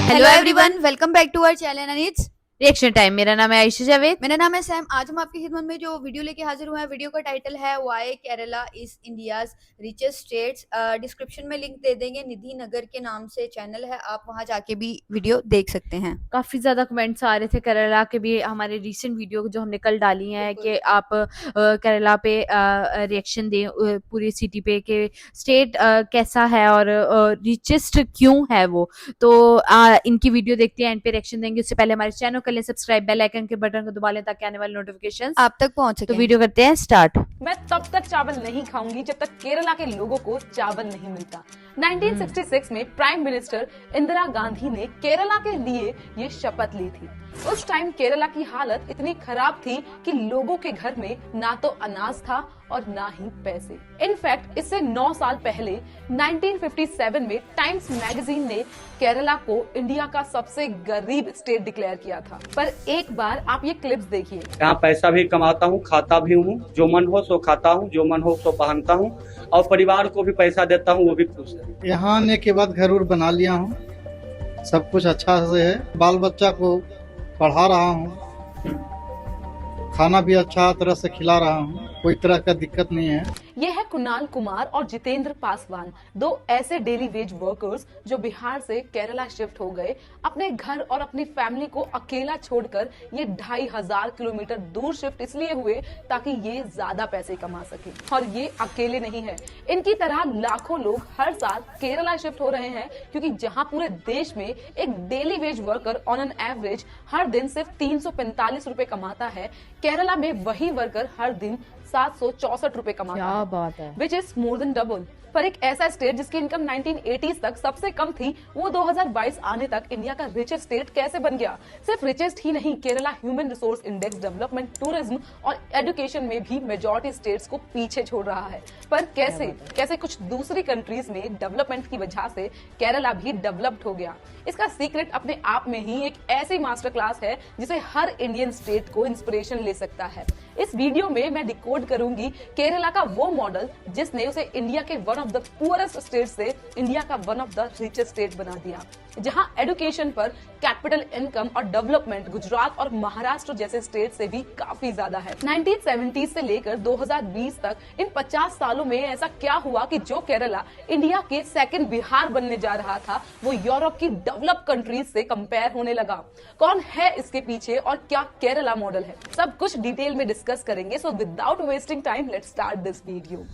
Hello everyone, welcome back to our channel and it's reaction time. मेरा नाम है आयशा जावेद। मेरा नाम है सैम। आज हम आपकी खिदमत में जो वीडियो लेके हाजिर हुए हैं, वीडियो का टाइटल है why Kerala is India's richest states. Description में लिंक दे देंगे, निधि नगर के नाम से चैनल है, आप वहां जाके भी वीडियो देख सकते हैं। काफी ज्यादा कमेंट्स आ रहे थे केरला के भी, हमारे रीसेंट वीडियो जो हमने कल डाली है कि आप केरला पे रिएक्शन दें, पूरी सिटी पे कि स्टेट कैसा है और रिचेस्ट क्यों है वो। तो इनकी वीडियो देखते हैं, एंड पे रिएक्शन देंगे। उससे पहले हमारे चैनल कर लें सब्सक्राइब, बेल आइकन के बटन को दबा लें ताकि आने वाले नोटिफिकेशन आप तक पहुंच सके। तो वीडियो करते हैं स्टार्ट। मैं तब तक चावल नहीं खाऊंगी जब तक केरला के लोगों को चावल नहीं मिलता। 1966 में प्राइम मिनिस्टर इंदिरा गांधी ने केरला के लिए ये शपथ ली थी। उस टाइम केरला की हालत इतनी खराब थी कि लोगों के घर में ना तो अनाज था और ना ही पैसे। इनफैक्ट इससे 9 साल पहले 1957 में टाइम्स मैगजीन ने केरला को इंडिया का सबसे गरीब स्टेट डिक्लेयर किया था। पर एक बार आप ये क्लिप्स देखिए। यहाँ पैसा भी कमाता हूँ, खाता भी हूँ, जो मन हो सो खाता हूँ, जो मन हो सो पहनता हूँ और परिवार को भी पैसा देता हूँ, वो भी खुश है। यहाँ आने के बाद घर उर बना लिया हूँ, सब कुछ अच्छा से है, बाल बच्चा को पढ़ा रहा हूँ, खाना भी अच्छा तरह से खिला रहा हूँ, कोई तरह का दिक्कत नहीं है। ये है कुणाल कुमार और जितेंद्र पासवान, दो ऐसे डेली वेज वर्कर्स जो बिहार से केरला शिफ्ट हो गए। अपने घर और अपनी फैमिली को अकेला छोड़कर ये 2500 किलोमीटर दूर शिफ्ट इसलिए हुए ताकि ये ज्यादा पैसे कमा सके। और ये अकेले नहीं है, इनकी तरह लाखों लोग हर साल केरला शिफ्ट हो रहे हैं, क्योंकि जहां पूरे देश में एक daily wage worker on an average हर दिन सिर्फ 345 रुपए कमाता है, केरला में वही वर्कर हर दिन 764 रुपए कमाता है। क्या बात है। Which is more than double. पर एक ऐसा स्टेट जिसकी इनकम 1980s तक सबसे कम थी, वो 2022 आने तक इंडिया का रिचेस्ट स्टेट कैसे बन गया? सिर्फ रिचेस्ट ही नहीं, Kerala human resource index, development, tourism और एजुकेशन में भी मेजॉरिटी स्टेट्स को पीछे छोड़ रहा है। पर कैसे कुछ दूसरी कंट्रीज में डेवलपमेंट की वजह से केरला भी डेवलप्ड हो गया। इसका सीक्रेट अपने आप में ही एक ऐसी मास्टर क्लास है जिसे हर इंडियन स्टेट को इंस्पिरेशन ले सकता है। इस वीडियो में मैं डिकोड करूंगी केरला का वो मॉडल जिसने उसे इंडिया के one of the poorest state से इंडिया का one of the richest state बना दिया, जहां एजुकेशन पर कैपिटल इनकम और डेवलपमेंट गुजरात और महाराष्ट्र जैसे स्टेट से भी काफी ज्यादा है। 1970 से लेकर 2020 तक इन 50 सालों में ऐसा क्या हुआ कि जो केरला इंडिया के सेकंड बिहार बनने जा रहा था, वो यूरोप की डेवलप कंट्रीज से कंपेयर होने लगा? कौन है इसके पीछे और क्या केरला मॉडल है? सब कुछ डिटेल में डिस्कस करेंगे। So without wasting time let's start this video.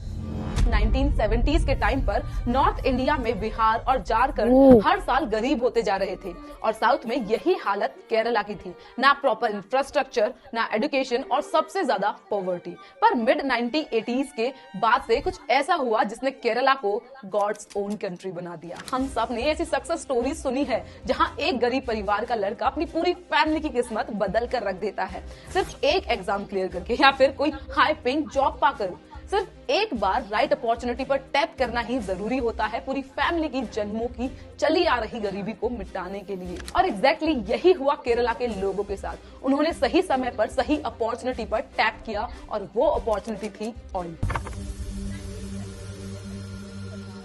1970s के टाइम पर नॉर्थ इंडिया में बिहार और झारखंड हर साल गरीब होते जा रहे थे और साउथ में यही हालत केरला की थी। ना प्रॉपर इंफ्रास्ट्रक्चर, ना एजुकेशन और सबसे ज्यादा पॉवर्टी। पर मिड 1980s के बाद से कुछ ऐसा हुआ जिसने केरला को गॉड्स ओन कंट्री बना दिया। हम सब ने ऐसी सक्सेस स्टोरी सुनी है जहां एक गरीब परिवार का लड़का अपनी पूरी फैमिली की किस्मत बदल कर रख देता है, सिर्फ एक एग्जाम क्लियर करके या फिर कोई हाई पेइंग जॉब पाकर। सिर्फ एक बार राइट अपॉर्चुनिटी पर टैप करना ही जरूरी होता है पूरी फैमिली की जन्मों की चली आ रही गरीबी को मिटाने के लिए। और एग्जैक्टली यही हुआ केरला के लोगों के साथ। उन्होंने सही समय पर सही अपॉर्चुनिटी पर टैप किया और वो अपॉर्चुनिटी थी ऑयल।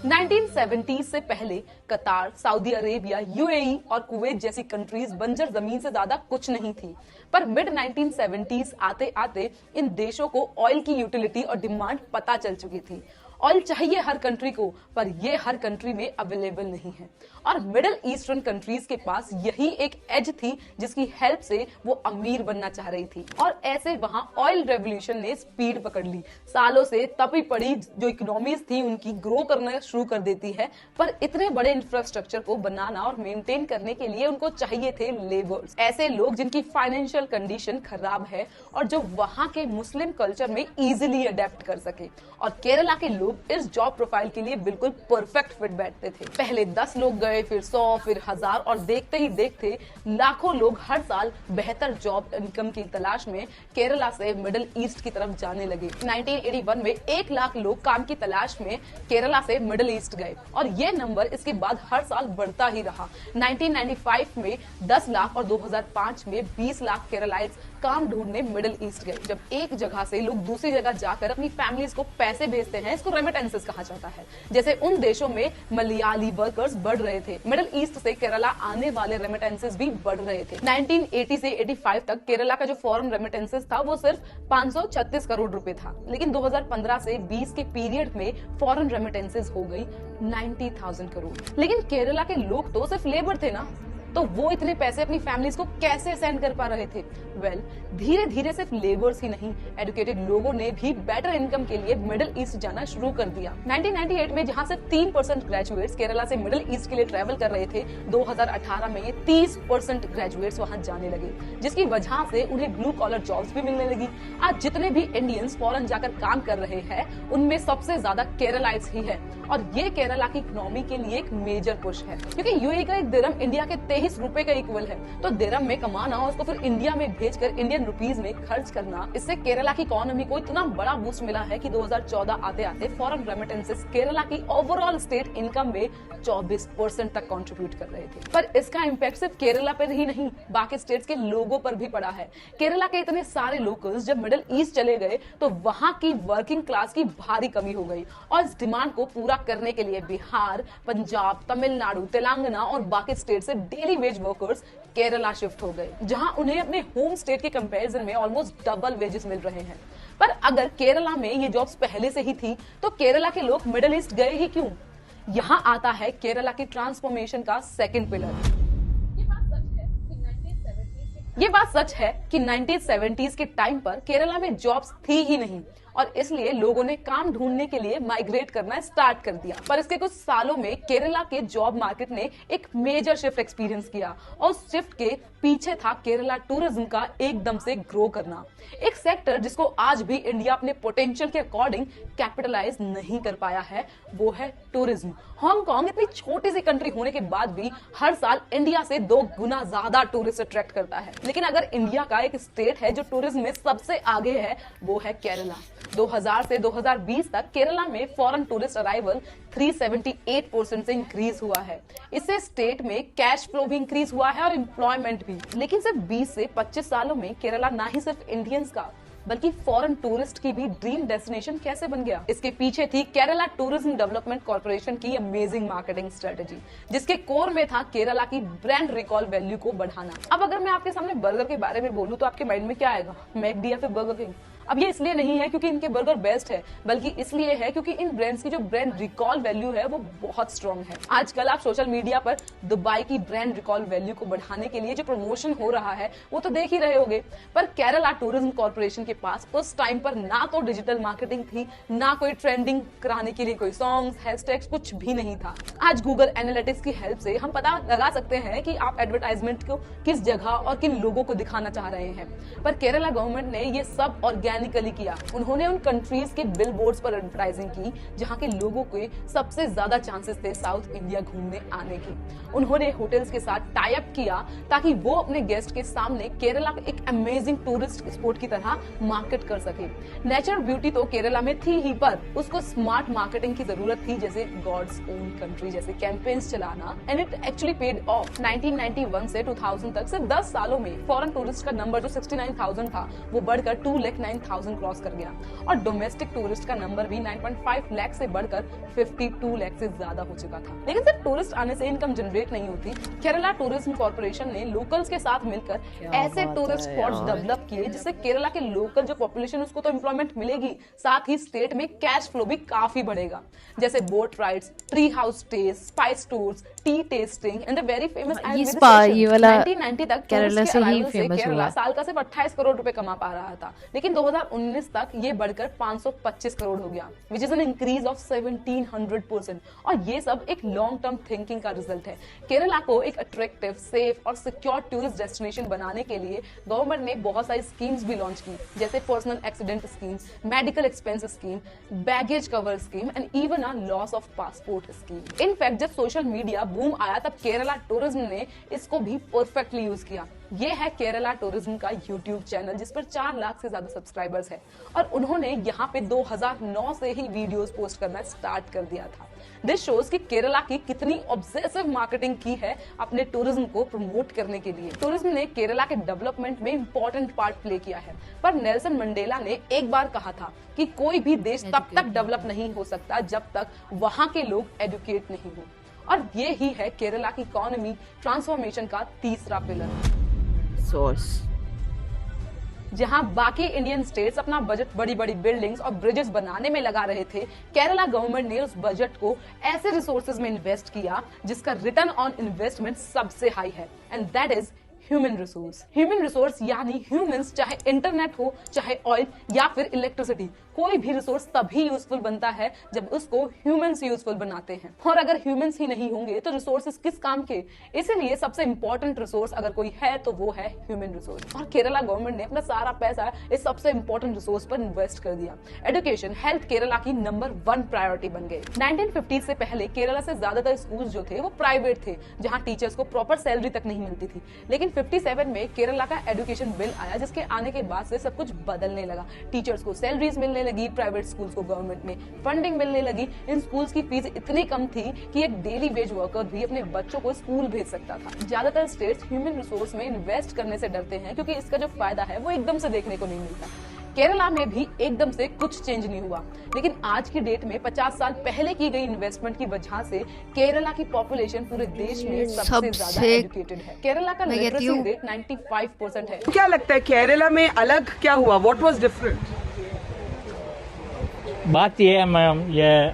1970 से पहले कतार, सऊदी अरेबिया, यूएई और कुवैत जैसी कंट्रीज बंजर जमीन से ज्यादा कुछ नहीं थी। पर मिड 1970s आते आते इन देशों को ऑयल की यूटिलिटी और डिमांड पता चल चुकी थी। ऑयल चाहिए हर कंट्री को, पर ये हर कंट्री में अवेलेबल नहीं है। और मिडिल ईस्टर्न कंट्रीज के पास यही एक एज थी जिसकी हेल्प से वो अमीर बनना चाह रही थी। और ऐसे वहां ऑयल रेवोल्यूशन ने स्पीड पकड़ ली। सालों से तपी पड़ी जो इकोनॉमीज थी उनकी ग्रो करना शुरू कर देती है। पर इतने बड़े इंफ्रास्ट्रक्चर को बनाना और मेंटेन करने के लिए उनको चाहिए थे लेबर्स, ऐसे लोग जिनकी फाइनेंशियल कंडीशन खराब है और जो वहां के मुस्लिम कल्चर में इजिली अडेप्ट कर सके। और केरला के लोग इस जॉब प्रोफाइल के लिए बिल्कुल परफेक्ट फिट बैठते थे। पहले 10 लोग गए, फिर 100, फिर 1000 और देखते ही देखते लाखों लोग हर साल बेहतर जॉब इनकम की तलाश में केरला से मिडिल ईस्ट की तरफ जाने लगे। 1981 में 1 लाख लोग काम की तलाश में केरला से मिडिल ईस्ट गए और ये नंबर इसके बाद हर साल बढ़ता ही रहा। 1995 में 10 लाख और 2005 में 20 लाख केरलाइट्स काम ढूंढने मिडिल ईस्ट गए। जब एक जगह से लोग दूसरी जगह जाकर अपनी फैमिलीज को पैसे भेजते हैं, इसको रेमिटेंसेस कहा जाता है। जैसे उन देशों में मलयाली वर्कर्स बढ़ रहे थे, मिडिल ईस्ट से केरला आने वाले रेमिटेंसेस भी बढ़ रहे थे। 1980 से 85 तक केरला का जो फॉरेन रेमिटेंसेस था वो सिर्फ 536 करोड़ रुपए था, लेकिन 2015 से 20 के पीरियड में फॉरेन रेमिटेंसेस हो गई 90,000 करोड़। लेकिन केरला के लोग तो सिर्फ लेबर थे ना, तो वो इतने पैसे अपनी फैमिलीज को कैसे सेंड कर पा रहे थे? वेल, धीरे धीरे सिर्फ लेबर्स ही नहीं, एजुकेटेड लोगों ने भी बेटर इनकम के लिए मिडिल ईस्ट जाना शुरू कर दिया। 1998 में जहां सिर्फ 3% ग्रेजुएट्स केरला से मिडिल ईस्ट के लिए ट्रेवल कर रहे थे, 2018 में ये 30% ग्रेजुएट्स वहां जाने लगे, जिसकी वजह से उन्हें ब्लू कॉलर जॉब्स भी मिलने लगी। आज जितने भी इंडियंस फॉरेन जाकर काम कर रहे हैं, उनमें सबसे ज्यादा केरलाइट्स ही है, और ये केरला की इकोनॉमी के लिए एक मेजर पुश है, क्योंकि यूएई का एक दिरहम इंडिया के 23 रुपए का इक्वल है। तो दिरहम में कमाना और उसको फिर इंडिया में भेजकर इंडियन रुपीस में खर्च करना, इससे केरला की इकोनॉमी को इतना बड़ा बूस्ट मिला है कि 2014 आते आते फॉरेन रेमिटेंसेस केरला की ओवरऑल स्टेट इनकम में 24% तक कंट्रीब्यूट कर रहे थे। पर इसका इम्पैक्ट सिर्फ केरला पर ही नहीं, बाकी स्टेट्स के लोगों पर भी पड़ा है। केरला के इतने सारे लोकल्स जब मिडिल ईस्ट चले गए तो वहां की वर्किंग क्लास की भारी कमी हो गई, और इस डिमांड को पूरा करने के लिए बिहार, पंजाब, तमिलनाडु, तेलंगाना और बाकी स्टेट से daily veg workers Kerala shift हो गए, जहां उन्हें अपने होम स्टेट के कंपैरिजन में ऑलमोस्ट डबल वेजेस मिल रहे हैं। पर अगर केरला में ये जॉब्स पहले से ही थी तो केरला के लोग मिडिल ईस्ट गए ही क्यों? यहां आता है केरला की ट्रांसफॉर्मेशन का सेकंड पिलर। ये बात सच है कि 1970s के टाइम पर केरला में जॉब्स थी ही नहीं, और इसलिए लोगों ने काम ढूंढने के लिए माइग्रेट करना स्टार्ट कर दिया। पर इसके कुछ सालों में केरला के जॉब मार्केट ने एक मेजर शिफ्ट एक्सपीरियंस किया, और उस शिफ्ट के पीछे था केरला टूरिज्म का एकदम से ग्रो करना। एक सेक्टर जिसको आज भी इंडिया अपने पोटेंशियल के अकॉर्डिंग कैपिटलाइज नहीं कर पाया है, वो है टूरिज्म। हांगकांग इतनी छोटी सी कंट्री होने के बाद भी हर साल इंडिया से 2 गुना ज्यादा टूरिस्ट अट्रैक्ट करता है। लेकिन अगर इंडिया का एक स्टेट है जो टूरिज्म में सबसे आगे है, वो है केरला। 2000 से 2020 तक केरला में फॉरेन टूरिस्ट अराइवल 378% से इंक्रीज हुआ है। इससे स्टेट में कैश फ्लो भी इंक्रीज हुआ है और एम्प्लॉयमेंट भी। लेकिन सिर्फ 20 से 25 सालों में केरला ना ही सिर्फ इंडियंस का बल्कि फॉरेन टूरिस्ट की भी ड्रीम डेस्टिनेशन कैसे बन गया? इसके पीछे थी केरला टूरिज्म डेवलपमेंट कॉर्पोरेशन की अमेजिंग मार्केटिंग स्ट्रेटेजी, जिसके कोर में था केरला की ब्रांड रिकॉल वैल्यू को बढ़ाना। अब अगर मैं आपके सामने बर्गर के बारे में बोलूं तो आपके माइंड में क्या आएगा? मैकडी या फिर बर्गर किंग? अब ये इसलिए नहीं है क्योंकि इनके बर्गर बेस्ट है, बल्कि इसलिए है क्योंकि इन ब्रांड्स की जो ब्रांड रिकॉल वैल्यू है वो बहुत स्ट्रॉन्ग है। आजकल आप सोशल मीडिया पर दुबई की ब्रांड रिकॉल वैल्यू को बढ़ाने के लिए जो प्रमोशन हो रहा है वो तो देख ही रहे होंगे। पर केरला टूरिज्म कॉर्पोरेशन के पास उस टाइम पर ना तो डिजिटल मार्केटिंग थी, ना कोई ट्रेंडिंग कराने के लिए कोई सॉन्ग्स, हैशटैग्स, कुछ भी नहीं था। आज गूगल एनालिटिक्स की हेल्प से हम पता लगा सकते हैं कि आप एडवर्टाइजमेंट को किस जगह और किन लोगों को दिखाना चाह रहे हैं। पर केरला गवर्नमेंट ने ये सब ऑर्गेनिकली किया। उन्होंने उन कंट्रीज के बिल बोर्ड्स पर एडवर्टाइजिंग की जहां के लोगों के सबसे ज्यादा चांसेस थे साउथ इंडिया घूमने आने के। उन्होंने होटल्स के साथ टाई अप किया ताकि वो अपने गेस्ट के सामने केरला को एक अमेजिंग टूरिस्ट स्पॉट की तरह मार्केट कर सके। नेचुरल ब्यूटी तो केरला में थी ही, पर उसको स्मार्ट मार्केटिंग की जरूरत थी, जैसे गॉड्स ओन कंट्री जैसे कैंपेन्स चलाना, and it actually paid of. 1991 से 2000 तक सिर्फ 10 सालों में फॉरेन टूरिस्ट का नंबर जो 69,000 था वो बढ़कर 2,09,000 क्रॉस कर गया, और डोमेस्टिक टूरिस्ट का नंबर भी 9.5 लाख से बढ़कर 52 लाख से ज्यादा हो चुका था। लेकिन सिर्फ टूरिस्ट आने से इनकम जनरेट नहीं होती। केरला टूरिज्म कॉर्पोरेशन ने लोकल्स के साथ मिलकर ऐसे टूरिस्ट स्पॉट्स डेवलप किए जिससे केरला के लोकल जो पॉपुलेशन उसको तो एम्प्लॉयमेंट मिलेगी, साथ ही स्टेट में कैश फ्लो भी काफी बढ़ेगा, जैसे boat rides, tree house stage, spice tours, T testing and the very famous ये वाला 1990 तक केरला से ही फेमस हुआ। साल का सिर्फ 28 करोड़ रुपए कमा पा रहा था, लेकिन 2019 तक ये बढ़कर 525 करोड़ हो गया, which is an increase of 1700%। और ये सब एक लॉन्ग टर्म थिंकिंग का रिजल्ट है। केरला को एक अट्रैक्टिव, सेफ और सिक्योर टूरिस्ट डेस्टिनेशन बनाने के लिए गवर्नमेंट ने बहुत सारी स्कीम्स भी लॉन्च की, जैसे personal accident scheme, medical expense scheme, baggage cover scheme and even a loss of passport scheme. In fact जब सोशल मीडिया बूम आया तब केरला टूरिज्म ने इसको भी परफेक्टली यूज किया। ये है केरला टूरिज्म का यूट्यूब चैनल जिस पर 4 लाख से ज्यादा सब्सक्राइबर्स हैं, और उन्होंने यहाँ पे 2009 से ही वीडियोस पोस्ट करना स्टार्ट कर दिया था। दिस शोज कि केरला की कितनी ऑब्सेसिव मार्केटिंग की है अपने टूरिज्म को प्रमोट करने के लिए। टूरिज्म ने केरला के डेवलपमेंट में इंपॉर्टेंट पार्ट प्ले किया है, पर नेल्सन मंडेला ने एक बार कहा था कि कोई भी देश तब तक डेवलप नहीं हो सकता जब तक वहां के लोग एजुकेट नहीं हो। और ये ही है केरला की इकोनॉमी ट्रांसफॉर्मेशन का तीसरा पिलर। सोर्स जहां बाकी इंडियन स्टेट्स अपना बजट बड़ी बड़ी बिल्डिंग्स और ब्रिजेस बनाने में लगा रहे थे, केरला गवर्नमेंट ने उस बजट को ऐसे रिसोर्सेज में इन्वेस्ट किया जिसका रिटर्न ऑन इन्वेस्टमेंट सबसे हाई है, and that is human resource. Human resource यानी ह्यूमंस, चाहे इंटरनेट हो, चाहे ऑयल या फिर इलेक्ट्रिसिटी, कोई भी रिसोर्स तभी यूजफुल बनता है जब उसको ह्यूमंस यूजफुल बनाते हैं। और अगर ह्यूमंस ही नहीं होंगे तो रिसोर्सेज किस काम के? इसीलिए सबसे इंपॉर्टेंट रिसोर्स अगर कोई है तो वो है ह्यूमन रिसोर्स। और केरला गवर्नमेंट ने अपना सारा पैसा इस सबसे इंपॉर्टेंट रिसोर्स पर इन्वेस्ट कर दिया। एजुकेशन, हेल्थ केरला की नंबर 1 प्रायोरिटी बन गई। 1950 से पहले केरला से ज्यादातर स्कूल जो थे वो प्राइवेट थे, जहां टीचर्स को प्रॉपर सैलरी तक नहीं मिलती थी। लेकिन 57 में केरला का एजुकेशन बिल आया, जिसके आने के बाद से सब कुछ बदलने लगा। टीचर्स को सैलरीज मिलने लगी, प्राइवेट स्कूल्स को गवर्नमेंट में फंडिंग मिलने लगी। इन स्कूल्स की फीस इतनी कम थी कि एक डेली वेज वर्कर भी अपने बच्चों को स्कूल भेज सकता था। ज्यादातर स्टेट्स ह्यूमन रिसोर्स में इन्वेस्ट करने से डरते हैं क्योंकि इसका जो फायदा है वो एकदम से देखने को नहीं मिलता। केरला में भी एकदम से कुछ चेंज नहीं हुआ, लेकिन आज की डेट में 50 साल पहले की गई इन्वेस्टमेंट की वजह से केरला की पॉपुलेशन पूरे देश में सबसे ज्यादा एजुकेटेड है। केरला का लिटरेसी रेट 95% है। क्या लगता है केरला में अलग क्या हुआ? What was different? बात ये है मैम, ये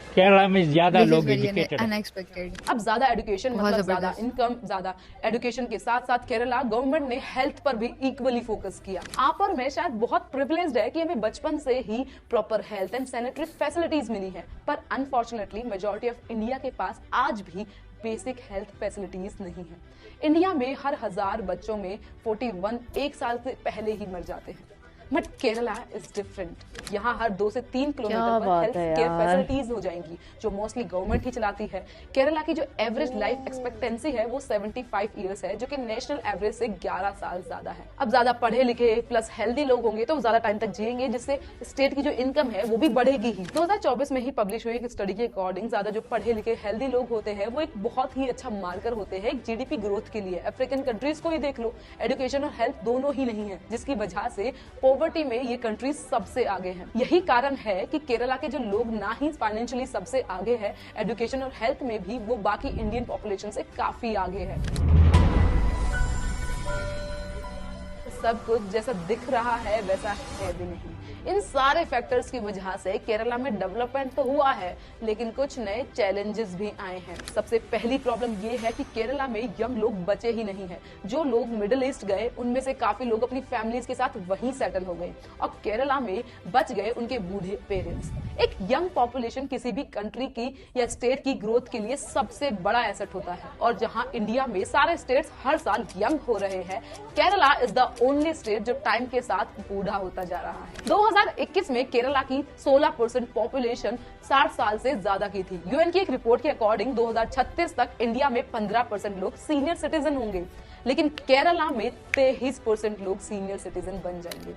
केरला में ज्यादा लोग एजुकेटेड हैं। अनएक्सपेक्टेड। अब ज्यादा एजुकेशन मतलब ज्यादा इनकम, ज्यादा एजुकेशन के साथ साथ केरला गवर्नमेंट ने हेल्थ पर भी इक्वली फोकस किया। आप और मैं शायद बहुत प्रिविलेज्ड है कि हमें बचपन से ही proper health and sanitary facilities मिली है, पर अनफॉर्चुनेटली मेजॉरिटी ऑफ इंडिया के पास आज भी बेसिक हेल्थ फैसिलिटीज नहीं है। इंडिया में हर 1000 बच्चों में 41 एक साल से पहले ही मर जाते हैं, बट केरला इज डिफरेंट। यहाँ हर 2 से 3 किलोमीटर पर हेल्थ केयर फैसिलिटीज हो जाएंगी, जो मोस्टली गवर्नमेंट ही चलाती है। केरला की जो एवरेज लाइफ एक्सपेक्टेंसी है वो 75 इयर्स है, जो कि नेशनल एवरेज से 11 साल ज्यादा है। अब ज्यादा पढ़े लिखे प्लस हेल्दी लोग होंगे तो ज्यादा टाइम तक जिएंगे, जिससे स्टेट की जो इनकम है वो भी बढ़ेगी ही। 2024 में ही पब्लिश हुई एक स्टडी के अकॉर्डिंग ज्यादा जो पढ़े लिखे हेल्दी लोग होते हैं वो एक बहुत ही अच्छा मार्कर होते हैं जीडीपी ग्रोथ के लिए। अफ्रीकन कंट्रीज को ही देख लो, एजुकेशन और हेल्थ दोनों ही नहीं है, जिसकी वजह से पॉवर्टी में ये कंट्रीज सबसे आगे हैं। यही कारण है कि केरला के जो लोग ना ही फाइनेंशियली सबसे आगे है, एजुकेशन और हेल्थ में भी वो बाकी इंडियन पॉपुलेशन से काफी आगे है। सब कुछ जैसा दिख रहा है वैसा है भी नहीं। इन सारे फैक्टर्स की वजह से केरला में डेवलपमेंट तो हुआ है, लेकिन कुछ नए चैलेंजेस भी आए हैं। सबसे पहली प्रॉब्लम ये है कि केरला में यंग लोग बचे ही नहीं है। जो लोग मिडिल ईस्ट गए उनमें से काफी लोग अपनी फैमिलीज के साथ वहीं सेटल हो गए, और केरला में बच गए उनके बूढ़े पेरेंट्स। एक यंग पॉपुलेशन किसी भी कंट्री की या स्टेट की ग्रोथ के लिए सबसे बड़ा एसेट होता है, और जहां इंडिया में सारे स्टेट्स हर साल यंग हो रहे हैं, Kerala is the only state जो टाइम के साथ बूढ़ा होता जा रहा है। 2021 में केरला की 16% पॉपुलेशन 60 साल से ज्यादा की थी। यूएन की एक रिपोर्ट के अकॉर्डिंग 2036 तक इंडिया में 15% लोग सीनियर सिटीजन होंगे, लेकिन केरला में 23% लोग सीनियर सिटीजन बन जाएंगे।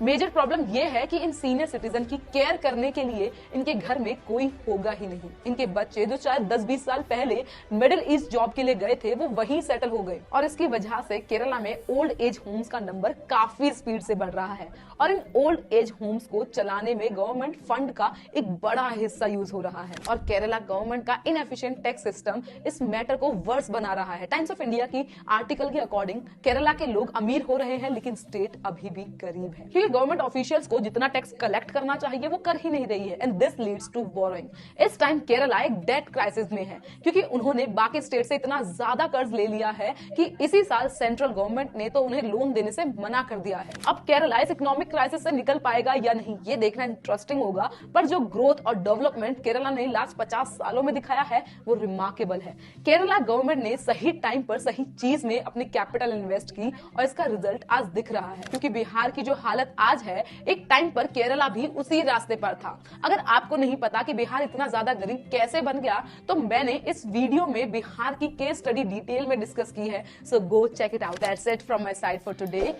मेजर प्रॉब्लम यह है कि इन सीनियर सिटीजन की केयर करने के लिए इनके घर में कोई होगा ही नहीं। इनके बच्चे जो शायद 10-20 साल पहले मिडिल ईस्ट जॉब के लिए गए थे वो वहीं सेटल हो गए, और इसकी वजह से केरला में ओल्ड एज होम्स का नंबर काफी स्पीड से बढ़ रहा है, और इन ओल्ड एज होम्स को चलाने में गवर्नमेंट फंड का एक बड़ा हिस्सा यूज हो रहा है, और केरला गवर्नमेंट का इनएफिशिएंट टैक्स सिस्टम इस मैटर को वर्स बना रहा है। टाइम्स ऑफ इंडिया की आर्टिकल के अकॉर्डिंग केरला के लोग अमीर हो रहे हैं, लेकिन स्टेट अभी भी गरीब है, क्योंकि गवर्नमेंट ऑफिशियल्स को जितना टैक्स कलेक्ट करना चाहिए वो कर ही नहीं रही है, and this leads to borrowing. इस टाइम केरला एक डेट क्राइसिस में है, क्योंकि उन्होंने बाकी स्टेट से इतना ज्यादा कर्ज ले लिया है कि इसी साल सेंट्रल गवर्नमेंट ने तो उन्हें लोन देने से मना कर दिया है। अब केरला इस इकोनॉमिक क्राइसिस से निकल पाएगा या नहीं ये देखना इंटरेस्टिंग होगा, पर जो ग्रोथ और डेवलपमेंट केरला ने लास्ट 50 सालों में दिखाया है वो रिमार्केबल है। केरला गवर्नमेंट ने सही टाइम पर सही चीज में अपनी कैपिटल इन्वेस्ट की, और इसका रिजल्ट आज दिख रहा है, क्योंकि बिहार की जो हालत आज है, एक टाइम पर केरला भी उसी रास्ते पर था। अगर आपको नहीं पता कि बिहार इतना ज्यादा गरीब कैसे बन गया, तो मैंने इस वीडियो में बिहार की केस स्टडी डिटेल में डिस्कस की है, so go check it out. That's it from my side for today.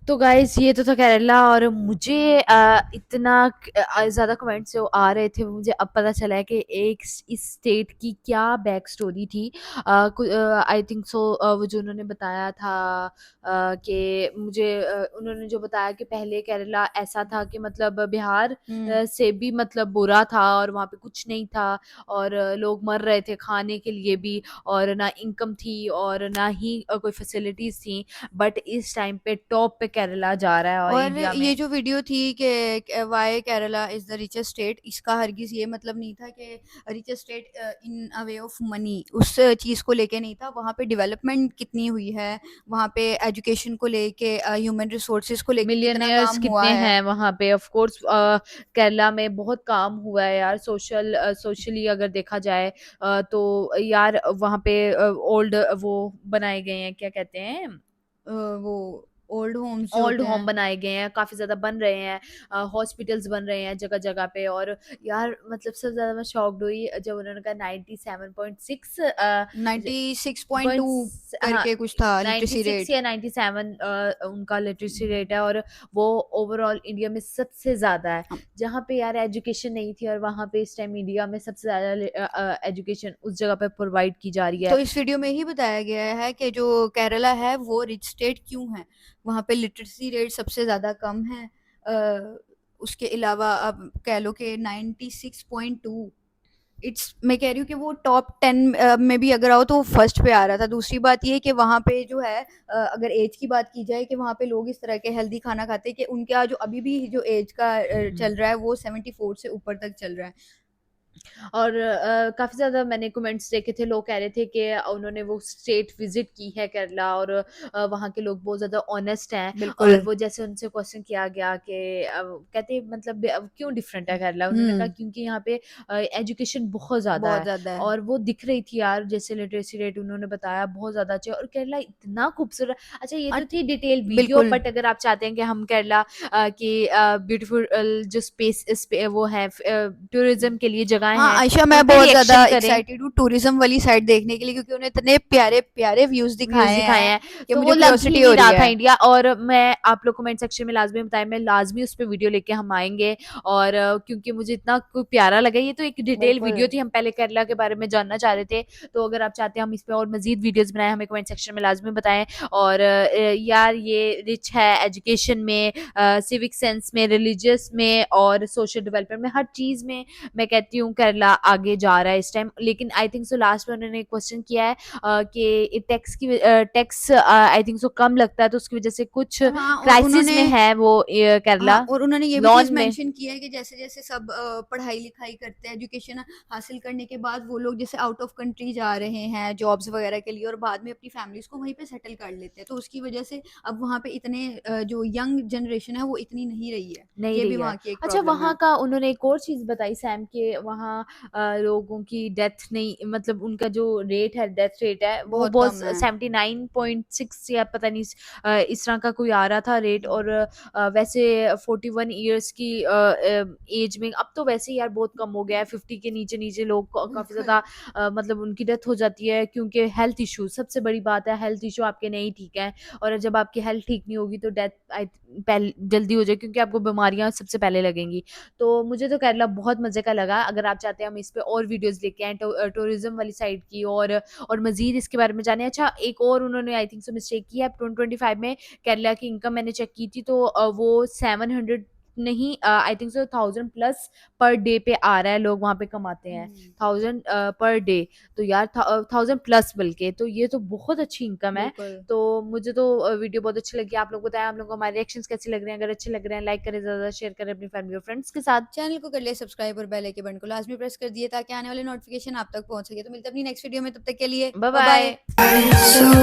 तो गाइस ये तो था केरला और मुझे इतना ज़्यादा कमेंट्स जो आ रहे थे मुझे अब पता चला है कि इस स्टेट की क्या बैक स्टोरी थी। आई थिंक सो वो जो उन्होंने बताया था कि मुझे उन्होंने जो बताया कि पहले केरला ऐसा था कि मतलब बिहार से भी मतलब बुरा था और वहाँ पे कुछ नहीं था और लोग मर रहे थे खाने के लिए भी और ना इनकम थी और ना ही कोई फैसिलिटीज़ थी। बट इस टाइम पे टॉप पे केरला जा रहा है और और इंडिया ये में जो वीडियो थी कि why Kerala is the richest state, इसका हरगिज ये मतलब नहीं था कि richest state in a way of money, उस चीज़ को लेके नहीं था। वहाँ पे डेवलपमेंट कितनी हुई है, वहाँ पे एजुकेशन को लेके, ह्यूमन रिसोर्सेज को लेके कितना मिलियनियर्स काम हुआ कितने है। हैं वहाँ पे। ऑफ कोर्स केरला में बहुत काम हुआ है यार सोशली अगर देखा जाए तो यार वहाँ पे ओल्ड वो बनाए गए हैं क्या कहते हैं वो ओल्ड होम्स जो ओल्ड होते होम हैं। बनाए गए हैं काफ़ी ज़्यादा बन रहे हैं हॉस्पिटल्स बन रहे हैं जगह जगह पे और यार मतलब सबसे ज़्यादा मैं शॉक्ड हुई जब उन्होंने कहा 97.6 96.2 हाँ करके कुछ था लिटरेसी 96 रेट। या 97 उनका लिटरेसी रेट है और वो ओवरऑल इंडिया में सबसे ज़्यादा है जहाँ पे यार एजुकेशन नहीं थी और वहाँ पे इस टाइम इंडिया में सबसे ज़्यादा एजुकेशन उस जगह पे प्रोवाइड की जा रही तो है। इस वीडियो में ही बताया गया है कि जो केरला है वो रिच स्टेट क्यों है, वहाँ पे लिटरेसी रेट सबसे ज़्यादा कम है। उसके अलावा अब कह लो कि 96.2, मैं कह रही हूँ कि वो टॉप 10 में भी अगर आओ तो वो फर्स्ट पे आ रहा था। दूसरी बात ये कि वहाँ पे जो है अगर एज की बात की जाए कि वहाँ पे लोग इस तरह के हेल्दी खाना खाते हैं कि उनका जो अभी भी जो एज का चल रहा है वो 74 से ऊपर तक चल रहा है। और काफ़ी ज़्यादा मैंने कमेंट्स देखे थे लोग कह रहे थे कि उन्होंने वो स्टेट विजिट की है केरला और वहाँ के लोग बहुत ज़्यादा ऑनेस्ट हैं और बिल्कुल। वो जैसे उनसे क्वेश्चन किया गया कि कहते मतलब क्यों डिफरेंट है केरला उन्होंने कहा क्योंकि यहाँ पे एजुकेशन बहुत ज़्यादा बहुत है ज़्यादा है। और वो दिख रही थी यार जैसे लिटरेसी रेट उन्होंने बताया बहुत ज़्यादा अच्छे और केरला इतना खूबसूरत। अच्छा ये तो थी डिटेल वीडियो बिल्कुल। बट अगर आप चाहते हैं कि हम केरला की ब्यूटीफुल जो स्पेस वो है टूरिज्म के लिए जगह हाँ हैं आयशा, उन मैं पे बहुत ज़्यादा रिएक्शन करें एक्साइटेड हूँ टूरिज्म वाली साइड देखने के लिए क्योंकि उन्हें इतने प्यारे प्यारे व्यूज़ व्यूज़ दिखाए दिखाए हैं हैं कि तो वो मुझे लग ही क्यूरियोसिटी हो नहीं रही रहा था है। इंडिया और मैं आप लोग कमेंट सेक्शन में लाजमी बताएं मैं लाजमी उस पे वीडियो लेके हम आएंगे और क्योंकि मुझे इतना प्यारा लगा ये तो एक डिटेल बिल्कुल। वीडियो थी हम पहले केरला के बारे में जानना चाह रहे थे तो अगर आप चाहते हैं हम इस पे और मजीद वीडियोस बनाएं हमें कमेंट सेक्शन में लाजमी बताएं और यार ये रिच है एजुकेशन में सिविक सेंस में रिलीजियस में और सोशल डेवलपमेंट में हर चीज़ में मैं कहती हूँ केरला आगे जा रहा है इस टाइम। लेकिन आई थिंक सो लास्ट में उन्होंने एक क्वेश्चन किया है कि टैक्स आई थिंक सो कम लगता है तो उसकी वजह से कुछ हाँ, और क्राइसिस उन्होंने में है वो केरला हाँ, और उन्होंने ये भी चीज़ लोन में। मेंशन की है कि जैसे-जैसे सब पढ़ाई लिखाई करते हैं, एजुकेशन हासिल करने के बाद वो लोग जैसे आउट ऑफ कंट्री जा रहे हैं जॉब्स वगैरह के लिए और बाद में अपनी फैमिलीज़ को वहीं पे सेटल कर लेते हैं। तो उसकी वजह से अब वहाँ पे इतने जो यंग जनरेशन है वो इतनी नहीं रही है। नहीं ये भी रही है। वहाँ की एक अच्छा प्रॉब्लम वहाँ है। का उन्होंने एक और चीज़ बताई सैम कि वहाँ लोगों की डेथ नहीं मतलब उनका जो रेट है डेथ रेट है वो बहुत बहुत कम है। 79.6 या पता नहीं इस तरह का कोई आ रहा था रेट और वैसे 41 इयर्स की एज में अब तो वैसे ही यार बहुत कम हो गया है 50 के नीचे लोग काफ़ी बिल्कुल। ज़्यादा मतलब उनकी डेथ हो जाती है क्योंकि हेल्थ इशू सबसे बड़ी बात है हेल्थ इशू आपके नहीं ठीक है और जब आपकी हेल्थ ठीक नहीं होगी तो डेथ पहले जल्दी हो जाए क्योंकि आपको बीमारियां सबसे पहले लगेंगी। तो मुझे तो केरला बहुत मज़े का लगा। अगर आप चाहते हैं हम इस पे और वीडियोस लेके आएँ टूरिज्म वाली साइड की और मज़ीद इसके बारे में जानें। अच्छा एक और उन्होंने आई थिंक सो मिस्टेक की है 2025 में केरला की इनकम मैंने चेक की थी तो वो 700 नहीं I think so 1000 plus per day पे आ रहा है लोग वहाँ पे कमाते हैं 1000 पर डे तो यार 1000 प्लस बल्कि तो ये तो बहुत अच्छी इनकम है। बिल्कुल। तो मुझे तो वीडियो बहुत अच्छी लगी। आप लोग बताएं आप लोगों को हमारे रिएक्शंस कैसे लग रहे हैं। अगर अच्छे लग रहे हैं लाइक करें ज़्यादा शेयर करें अपनी फैमिली और फ्रेंड्स के साथ। चैनल को कर लिया सब्सक्राइब और बेल आइकन को लाजमी प्रेस कर दिए ताकि आने वाले नोटिफिकेशन आप तक पहुंच सके। तो मिलते हैं अपनी नेक्स्ट वीडियो में, तब तक के लिए बाय बाय बाय। बाय।